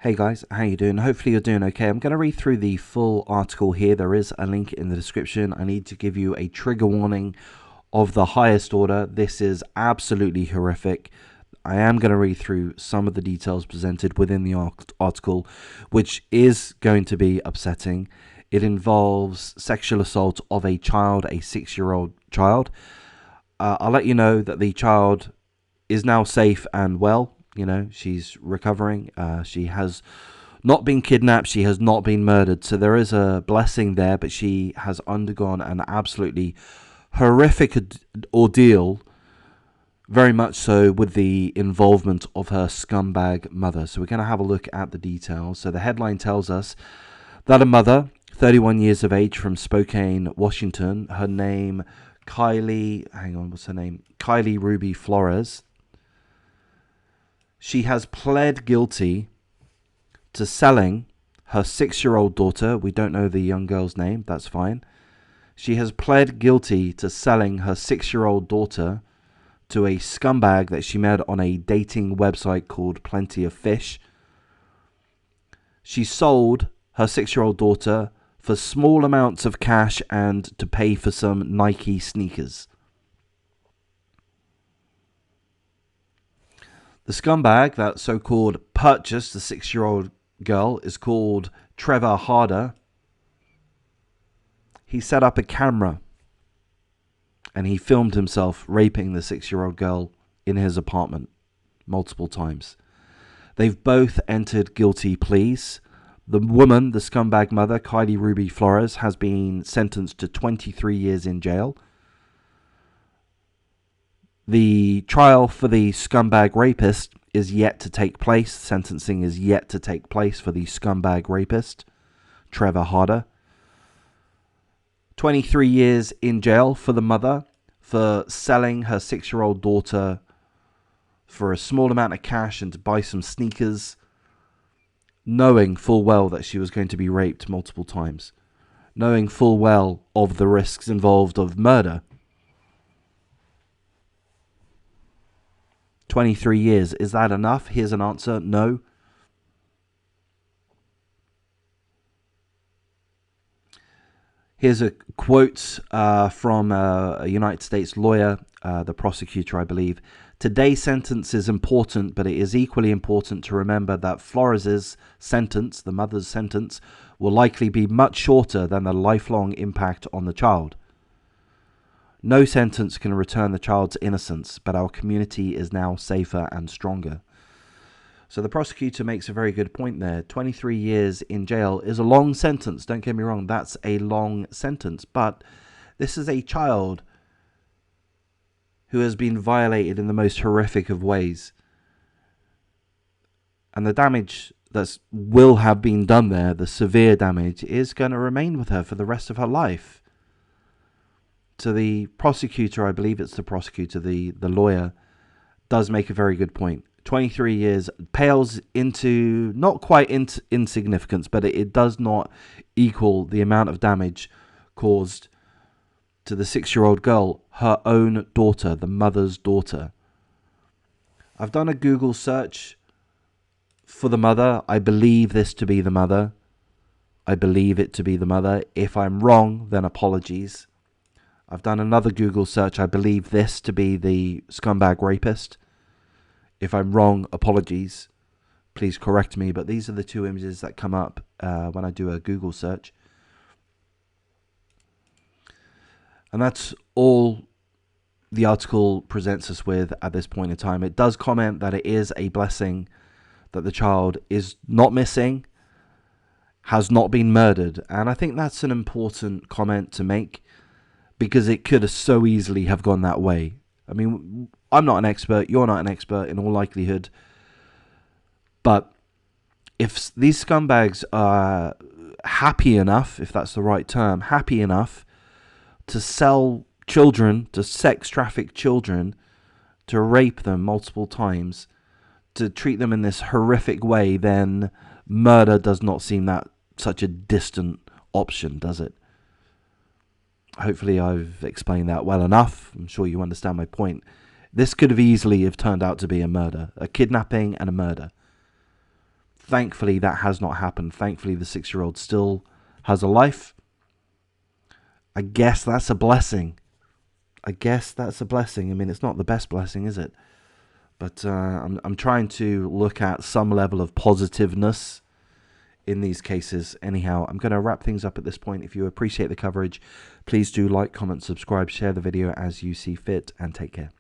Hey guys, how you doing? Hopefully you're doing okay. I'm going to read through the full article here. There is a link in the description. I need to give you a trigger warning of the highest order. This is absolutely horrific. I am going to read through some of the details presented within the article, which is going to be upsetting. It involves sexual assault of a child, a 6-year-old child. I'll let you know that the child is now safe and well. You know, she's recovering. She has not been kidnapped. She has not been murdered. So there is a blessing there, but she has undergone an absolutely horrific ordeal, very much so with the involvement of her scumbag mother. So we're going to have a look at the details. So the headline tells us that a mother, 31 years of age, from Spokane, Washington, her name Kylie Ruby Flores. She has pled guilty to selling her 6-year-old daughter. We don't know the young girl's name. That's fine. She has pled guilty to selling her 6-year-old daughter to a scumbag that she met on a dating website called Plenty of Fish. She sold her 6-year-old daughter for small amounts of cash and to pay for some Nike sneakers. The scumbag that so-called purchased the 6-year-old girl is called Trevor Harder. He set up a camera and he filmed himself raping the 6-year-old girl in his apartment multiple times. They've both entered guilty pleas. The woman, the scumbag mother, Kylie Ruby Flores, has been sentenced to 23 years in jail. The trial for the scumbag rapist is yet to take place. Sentencing is yet to take place for the scumbag rapist, Trevor Harder. 23 years in jail for the mother for selling her 6-year-old daughter for a small amount of cash and to buy some sneakers, knowing full well that she was going to be raped multiple times, knowing full well of the risks involved of murder. 23 years. Is that enough? Here's an answer. No. Here's a quote from a United States lawyer, the prosecutor, I believe. Today's sentence is important, but it is equally important to remember that Flores's sentence, the mother's sentence, will likely be much shorter than the lifelong impact on the child. No sentence can return the child's innocence, but our community is now safer and stronger. So the prosecutor makes a very good point there. 23 years in jail is a long sentence. Don't get me wrong, that's a long sentence. But this is a child who has been violated in the most horrific of ways. And the damage that will have been done there, the severe damage, is going to remain with her for the rest of her life. So the prosecutor, I believe it's the prosecutor, the lawyer, does make a very good point. 23 years pales into not quite insignificance, but it does not equal the amount of damage caused to the 6-year-old girl, her own daughter, the mother's daughter. I've done a Google search for the mother. I believe this to be the mother. I believe it to be the mother. If I'm wrong, then apologies. I've done another Google search. I believe this to be the scumbag rapist. If I'm wrong, apologies. Please correct me. But these are the two images that come up when I do a Google search. And that's all the article presents us with at this point in time. It does comment that it is a blessing that the child is not missing, has not been murdered. And I think that's an important comment to make, because it could have so easily have gone that way. I mean, I'm not an expert, you're not an expert in all likelihood. But if these scumbags are happy enough, if that's the right term, happy enough to sell children, to sex traffic children, to rape them multiple times, to treat them in this horrific way, then murder does not seem that such a distant option, does it? Hopefully I've explained that well enough. I'm sure you understand my point. This could have easily have turned out to be a murder, a kidnapping and a murder. Thankfully, that has not happened. Thankfully, the 6-year-old still has a life. I guess that's a blessing. I guess that's a blessing. I mean, it's not the best blessing, is it? But I'm trying to look at some level of positiveness in these cases. Anyhow, I'm going to wrap things up at this point. If you appreciate the coverage, please do like, comment, subscribe, share the video as you see fit, and take care.